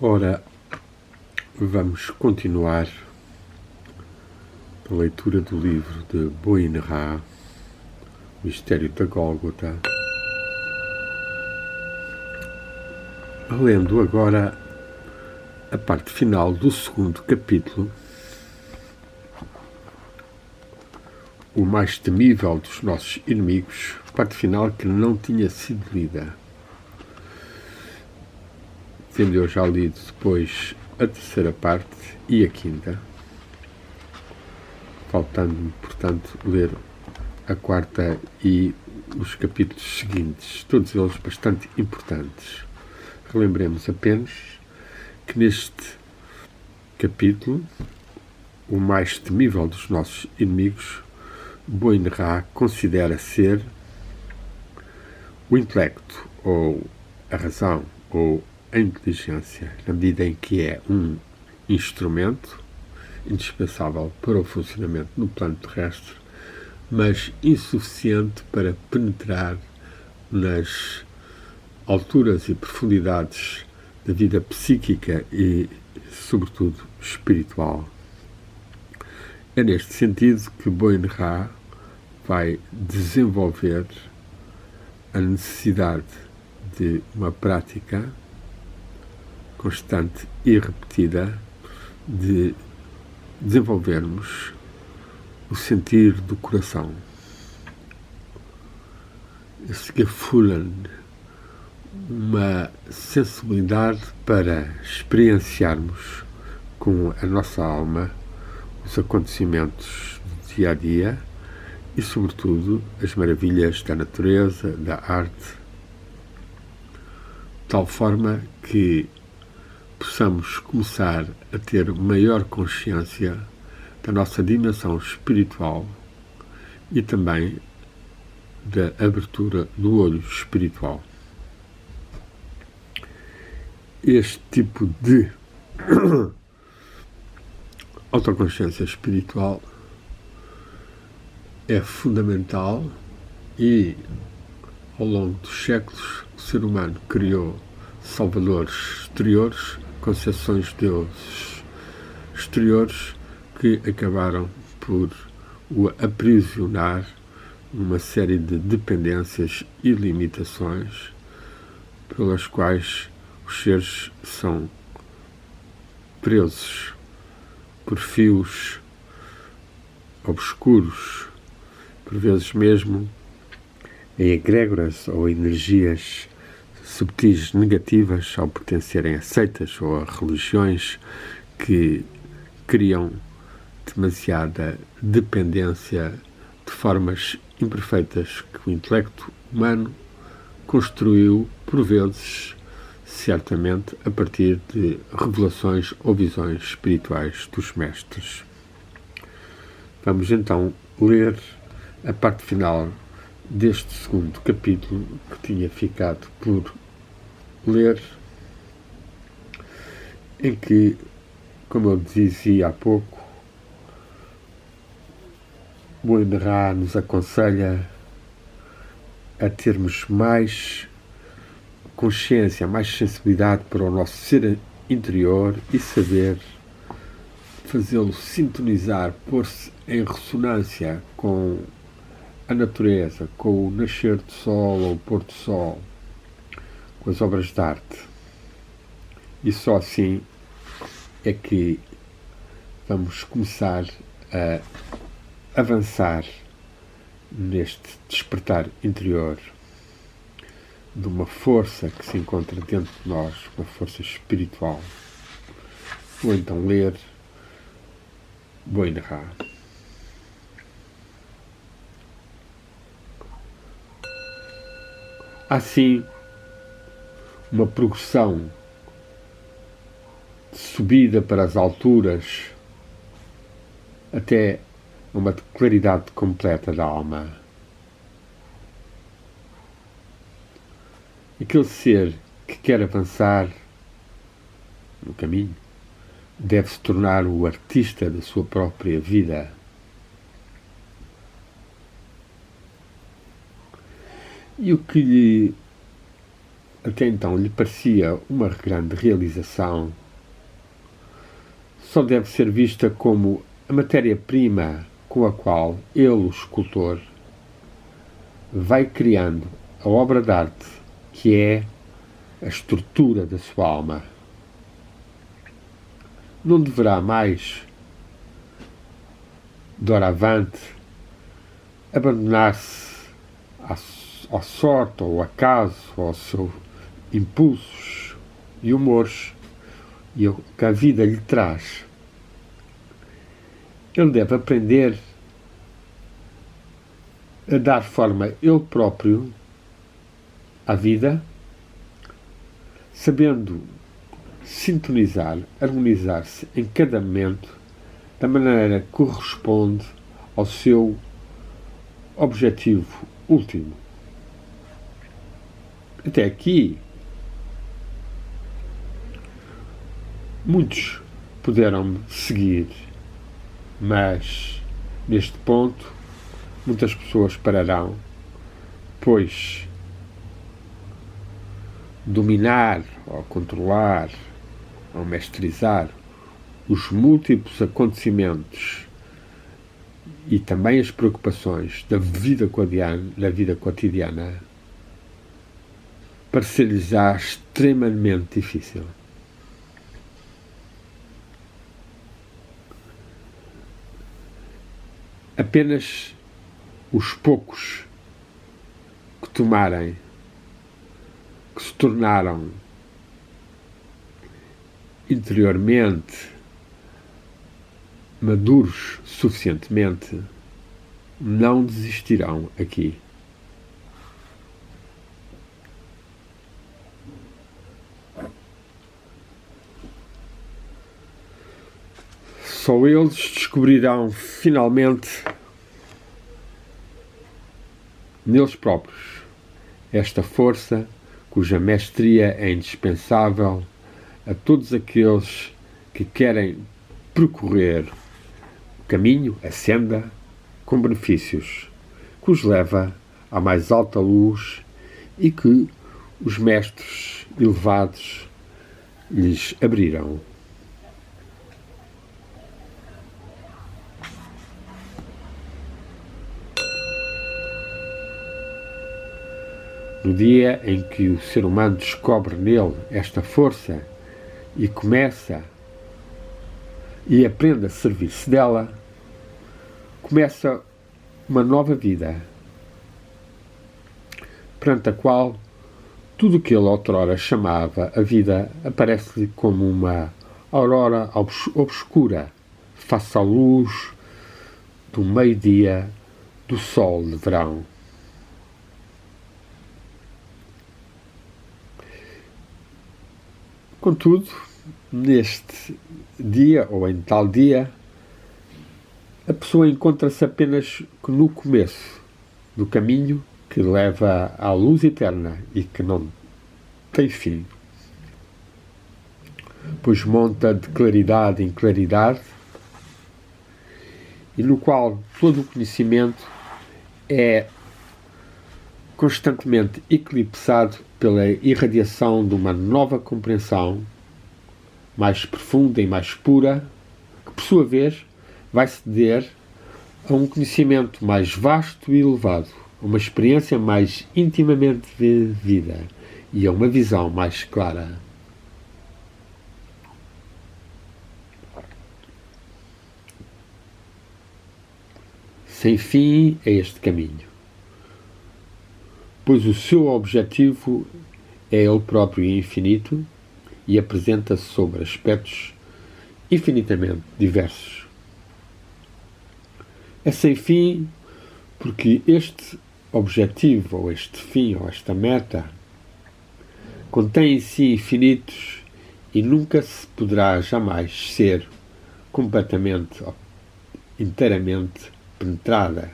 Ora, vamos continuar a leitura do livro de Boin Ra, Mistério da Gólgota, lendo agora a parte final do segundo capítulo, o mais temível dos nossos inimigos, parte final que não tinha sido lida. Tendo eu já lido depois a terceira parte e a quinta, faltando-me, portanto, ler a quarta e os capítulos seguintes, todos eles bastante importantes. Relembremos apenas que neste capítulo, o mais temível dos nossos inimigos, Boin Ra considera ser o intelecto, ou a razão, ou a inteligência, na medida em que é um instrumento indispensável para o funcionamento no plano terrestre, mas insuficiente para penetrar nas alturas e profundidades da vida psíquica e, sobretudo, espiritual. É neste sentido que Boin Ra vai desenvolver a necessidade de uma prática constante e repetida de desenvolvermos o sentir do coração. Esse Gefühlen, uma sensibilidade para experienciarmos com a nossa alma os acontecimentos do dia a dia e, sobretudo, as maravilhas da natureza, da arte, de tal forma que possamos começar a ter maior consciência da nossa dimensão espiritual e também da abertura do olho espiritual. Este tipo de autoconsciência espiritual é fundamental e, ao longo dos séculos, o ser humano criou salvadores exteriores, concepções de deuses exteriores que acabaram por o aprisionar numa série de dependências e limitações pelas quais os seres são presos por fios obscuros, por vezes mesmo em egrégoras ou energias subtis negativas ao pertencerem a seitas ou a religiões que criam demasiada dependência de formas imperfeitas que o intelecto humano construiu, por vezes, certamente, a partir de revelações ou visões espirituais dos mestres. Vamos então ler a parte final deste segundo capítulo que tinha ficado por ler, em que, como eu dizia há pouco, Boin Ra nos aconselha a termos mais consciência, mais sensibilidade para o nosso ser interior e saber fazê-lo sintonizar, pôr-se em ressonância com a natureza, com o nascer do sol ou o pôr do sol, com as obras de arte. E só assim é que vamos começar a avançar neste despertar interior de uma força que se encontra dentro de nós, uma força espiritual. Vou então ler Boin Ra. Assim, uma progressão de subida para as alturas até uma claridade completa da alma. Aquele ser que quer avançar no caminho deve se tornar o artista da sua própria vida. E o que lhe até então lhe parecia uma grande realização, só deve ser vista como a matéria-prima com a qual ele, o escultor, vai criando a obra de arte que é a estrutura da sua alma. Não deverá mais, doravante, abandonar-se à sorte ou ao acaso, ou aos seus impulsos e humores e o que a vida lhe traz. Ele deve aprender a dar forma ele próprio à vida, sabendo sintonizar, harmonizar-se em cada momento da maneira que corresponde ao seu objetivo último. Até aqui, muitos puderam seguir, mas neste ponto muitas pessoas pararão, pois dominar ou controlar ou mestrizar os múltiplos acontecimentos e também as preocupações da vida cotidiana parecer-lhes-á extremamente difícil. Apenas os poucos que tomarem, que se tornaram interiormente maduros suficientemente, não desistirão aqui. Só eles descobrirão finalmente neles próprios esta força cuja mestria é indispensável a todos aqueles que querem percorrer o caminho, a senda, com benefícios, que os leva à mais alta luz e que os mestres elevados lhes abriram. No dia em que o ser humano descobre nele esta força e começa e aprende a servir-se dela, começa uma nova vida, perante a qual tudo o que ele outrora chamava a vida aparece-lhe como uma aurora obscura face à luz do meio-dia do sol de verão. Contudo, neste dia, ou em tal dia, a pessoa encontra-se apenas no começo do caminho que leva à luz eterna e que não tem fim, pois monta de claridade em claridade e no qual todo o conhecimento é constantemente eclipsado pela irradiação de uma nova compreensão mais profunda e mais pura, que por sua vez vai ceder a um conhecimento mais vasto e elevado, a uma experiência mais intimamente vivida e a uma visão mais clara. Sem fim é este caminho, pois o seu objetivo é ele próprio e infinito e apresenta-se sobre aspectos infinitamente diversos. É sem fim porque este objetivo, ou este fim, ou esta meta, contém em si infinitos e nunca se poderá jamais ser completamente ou inteiramente penetrada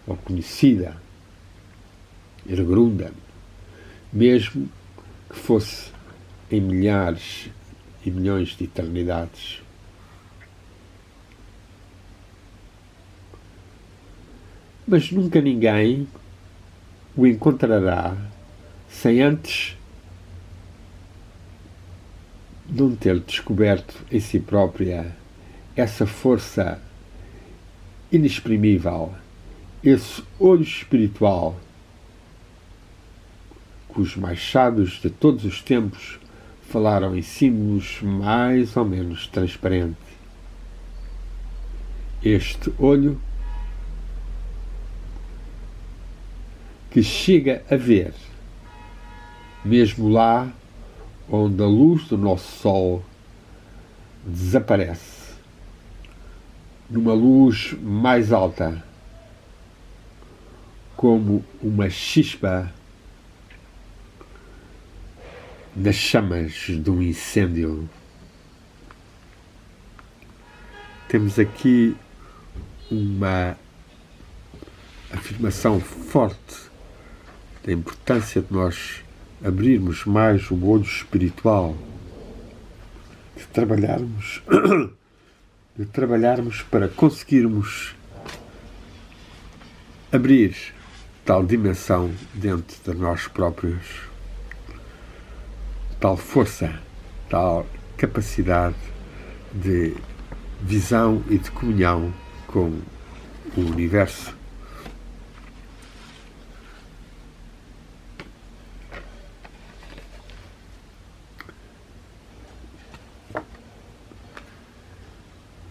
ou conhecida, ergrunda, mesmo que fosse em milhares e milhões de eternidades. Mas nunca ninguém o encontrará sem antes não ter descoberto em si própria essa força inexprimível, esse olho espiritual que os mais sábios de todos os tempos falaram em símbolos mais ou menos transparentes. Este olho que chega a ver, mesmo lá onde a luz do nosso sol desaparece, numa luz mais alta, como uma chispa nas chamas de um incêndio. Temos aqui uma afirmação forte da importância de nós abrirmos mais o olho espiritual, de trabalharmos para conseguirmos abrir tal dimensão dentro de nós próprios, tal força, tal capacidade de visão e de comunhão com o universo.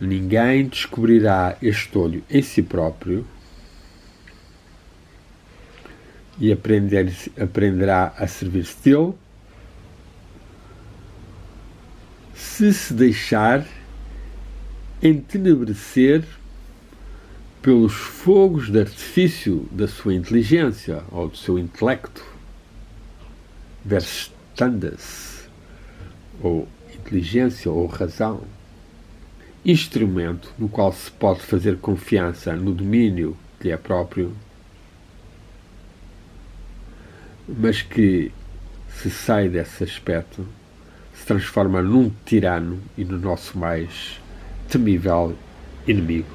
Ninguém descobrirá este olho em si próprio e aprenderá a servir-se dele se deixar entenebrecer pelos fogos de artifício da sua inteligência ou do seu intelecto, Verstandes, ou inteligência ou razão, instrumento no qual se pode fazer confiança no domínio que lhe é próprio, mas que, se sai desse aspecto, se transforma num tirano e no nosso mais temível inimigo.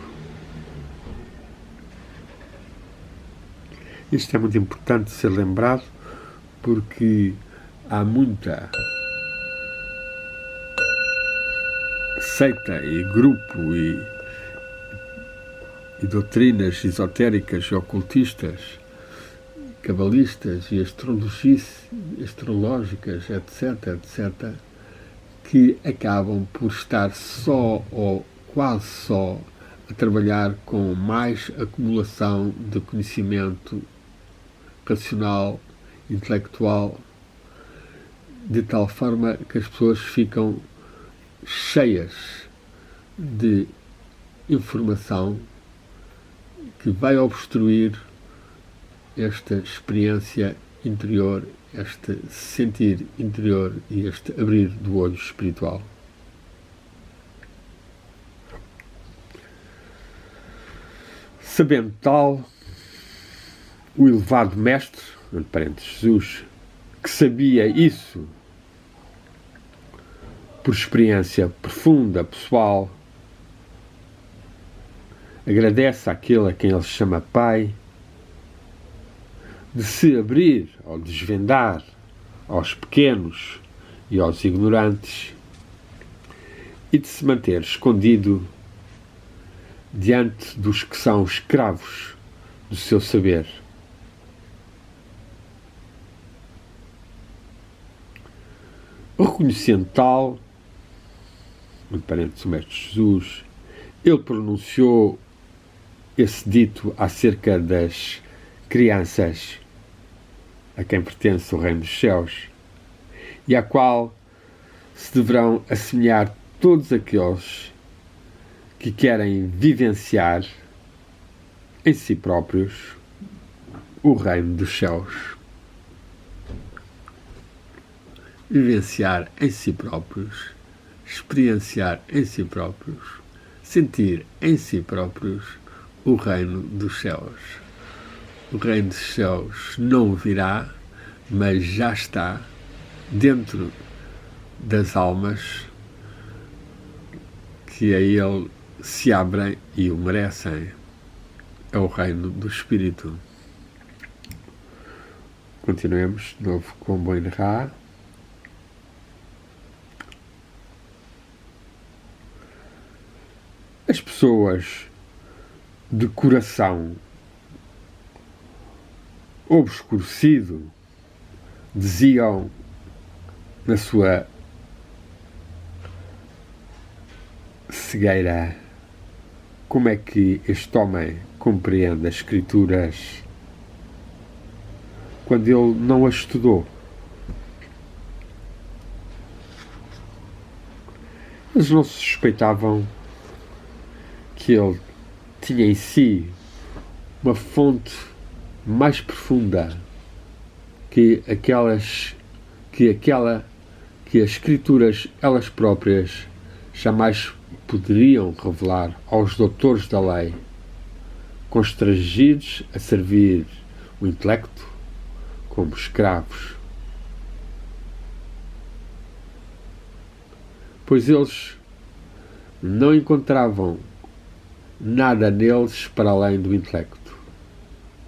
Isto é muito importante ser lembrado, porque há muita seita e grupo e doutrinas esotéricas, ocultistas, cabalistas e astrológicas, etc., que acabam por estar só ou quase só a trabalhar com mais acumulação de conhecimento racional, intelectual, de tal forma que as pessoas ficam cheias de informação que vai obstruir esta experiência interior, este sentir interior e este abrir do olho espiritual. Sabendo tal, o elevado mestre, entre parênteses, Jesus, que sabia isso por experiência profunda, pessoal, agradece àquele a quem ele chama Pai, de se abrir ou desvendar aos pequenos e aos ignorantes e de se manter escondido diante dos que são escravos do seu saber. Reconhecendo tal, entre parênteses, o Mestre Jesus, ele pronunciou esse dito acerca das crianças a quem pertence o reino dos céus e à qual se deverão assemelhar todos aqueles que querem vivenciar em si próprios o reino dos céus. Vivenciar em si próprios, experienciar em si próprios, sentir em si próprios o reino dos céus. O reino dos céus não virá, mas já está dentro das almas que a ele se abrem e o merecem. É o reino do Espírito. Continuemos de novo com Boin Ra. As pessoas de coração obscurecido diziam na sua cegueira: como é que este homem compreende as Escrituras quando ele não as estudou? Eles não suspeitavam que ele tinha em si uma fonte mais profunda que as Escrituras elas próprias jamais poderiam revelar aos doutores da lei, constrangidos a servir o intelecto como escravos. Pois eles não encontravam nada neles para além do intelecto,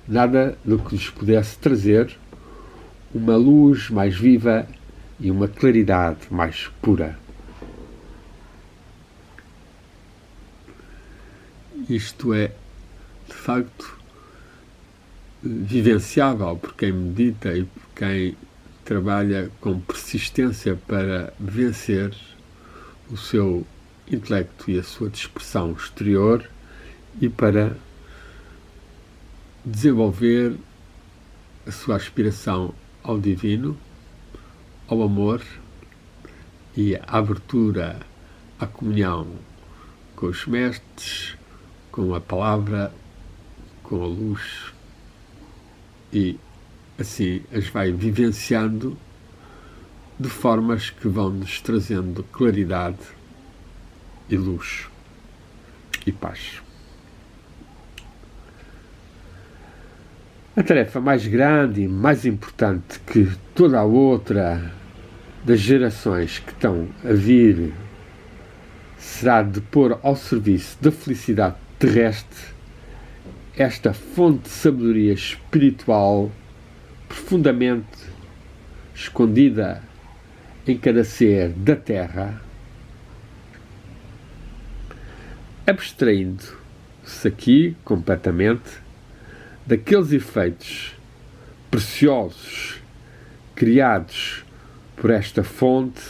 nada do que lhes pudesse trazer uma luz mais viva e uma claridade mais pura. Isto é, de facto, vivenciável por quem medita e por quem trabalha com persistência para vencer o seu intelecto e a sua dispersão exterior e para desenvolver a sua aspiração ao divino, ao amor e à abertura à comunhão com os mestres, com a palavra, com a luz, e assim as vai vivenciando de formas que vão nos trazendo claridade e luz e paz. A tarefa mais grande e mais importante que toda a outra das gerações que estão a vir será de pôr ao serviço da felicidade terrestre esta fonte de sabedoria espiritual profundamente escondida em cada ser da Terra, abstraindo-se aqui completamente daqueles efeitos preciosos criados por esta fonte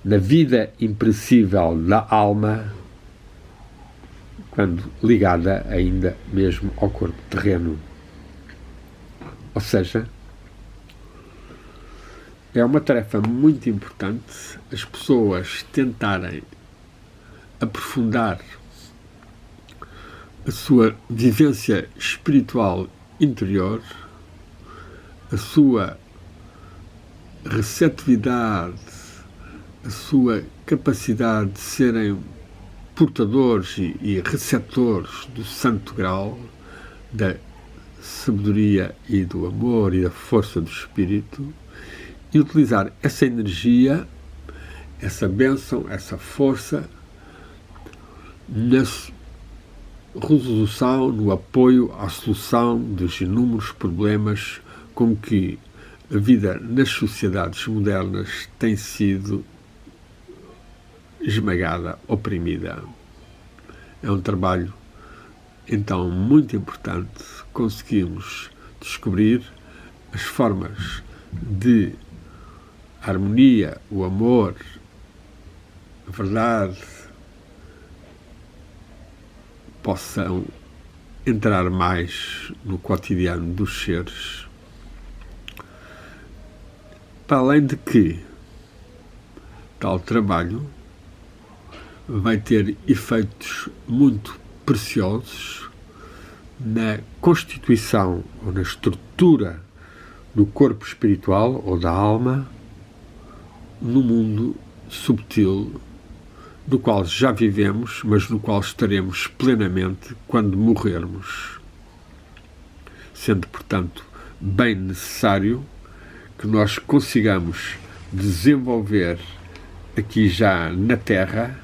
na vida imperecível da alma, quando ligada ainda mesmo ao corpo terreno. Ou seja, é uma tarefa muito importante as pessoas tentarem aprofundar a sua vivência espiritual interior, a sua receptividade, a sua capacidade de serem portadores e receptores do santo grau, da sabedoria e do amor e da força do espírito, e utilizar essa energia, essa bênção, essa força na resolução, no apoio à solução dos inúmeros problemas com que a vida nas sociedades modernas tem sido esmagada, oprimida. É um trabalho, então, muito importante conseguirmos descobrir as formas de harmonia, o amor, a verdade, possam entrar mais no cotidiano dos seres. Para além de que tal trabalho vai ter efeitos muito preciosos na constituição ou na estrutura do corpo espiritual ou da alma no mundo subtil do qual já vivemos, mas no qual estaremos plenamente quando morrermos. Sendo, portanto, bem necessário que nós consigamos desenvolver aqui já na Terra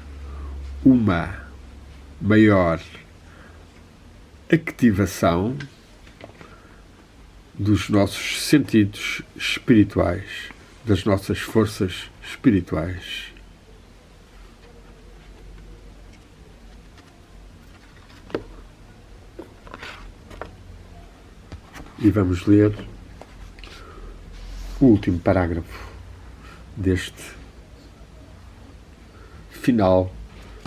uma maior ativação dos nossos sentidos espirituais, das nossas forças espirituais. E vamos ler o último parágrafo deste final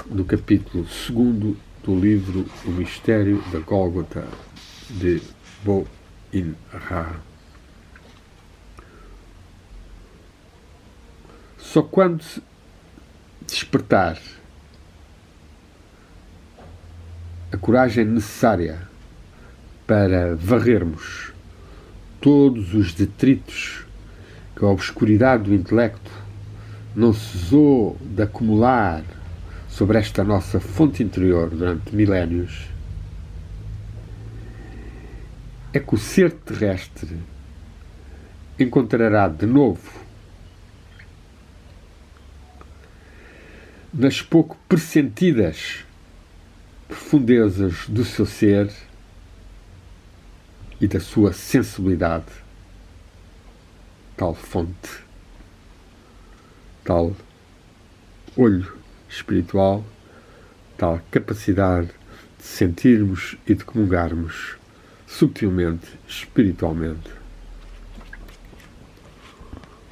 do capítulo 2 do livro O Mistério da Gólgota, de Bo-in-Ra. Só quando despertar a coragem necessária para varrermos todos os detritos que a obscuridade do intelecto não cessou de acumular sobre esta nossa fonte interior durante milénios, é que o ser terrestre encontrará de novo, nas pouco pressentidas profundezas do seu ser e da sua sensibilidade, tal fonte, tal olho espiritual, tal capacidade de sentirmos e de comungarmos subtilmente, espiritualmente.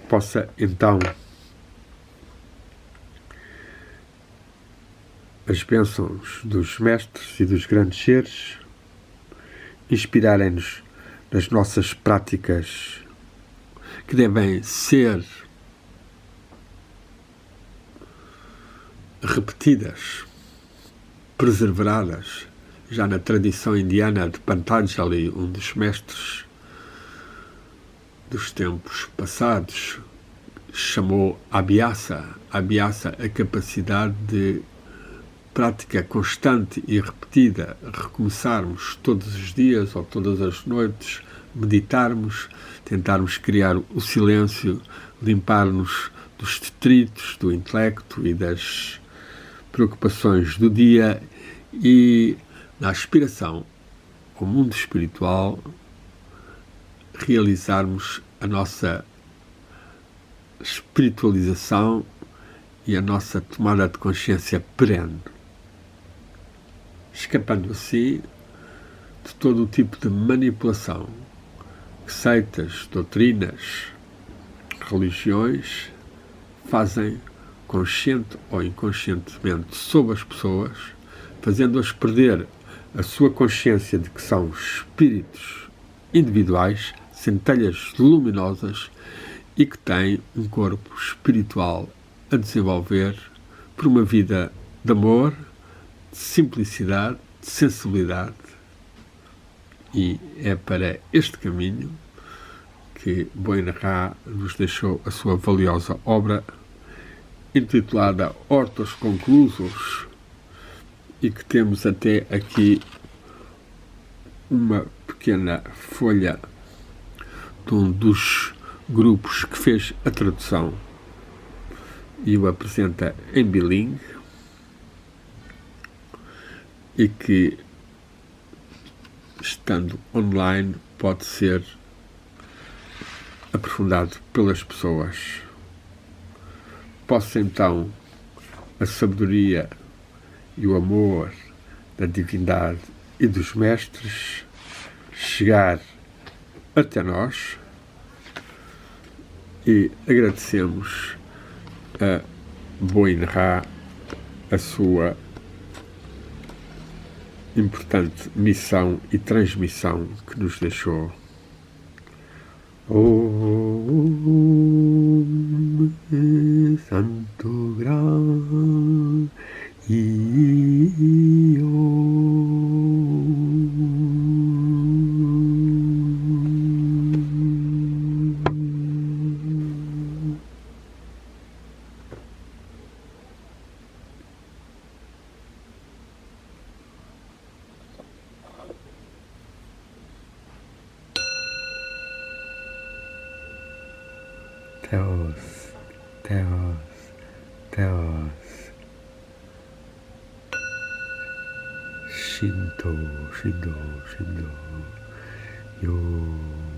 Possa então as bênçãos dos mestres e dos grandes seres inspirarem-nos nas nossas práticas, que devem ser repetidas, perseveradas, já na tradição indiana de Patanjali, um dos mestres dos tempos passados, chamou Abhyasa, a capacidade de prática constante e repetida, recomeçarmos todos os dias ou todas as noites, meditarmos, tentarmos criar o silêncio, limpar-nos dos detritos do intelecto e das preocupações do dia e, na aspiração ao mundo espiritual, realizarmos a nossa espiritualização e a nossa tomada de consciência perene, escapando assim de todo o tipo de manipulação que seitas, doutrinas, religiões fazem consciente ou inconscientemente sobre as pessoas, fazendo-as perder a sua consciência de que são espíritos individuais, centelhas luminosas e que têm um corpo espiritual a desenvolver por uma vida de amor, de simplicidade, de sensibilidade. E é para este caminho que Bo-in-Ra nos deixou a sua valiosa obra, intitulada Hortos Conclusos, e que temos até aqui uma pequena folha de um dos grupos que fez a tradução e o apresenta em bilingue, e que, estando online, pode ser aprofundado pelas pessoas. Possa então a sabedoria e o amor da divindade e dos mestres chegar até nós, e agradecemos a Bo-in-Ra a sua importante missão e transmissão que nos deixou. Om Santo Gram Teos, Teos, Teos. Shinto, Shinto, Shinto. Yo.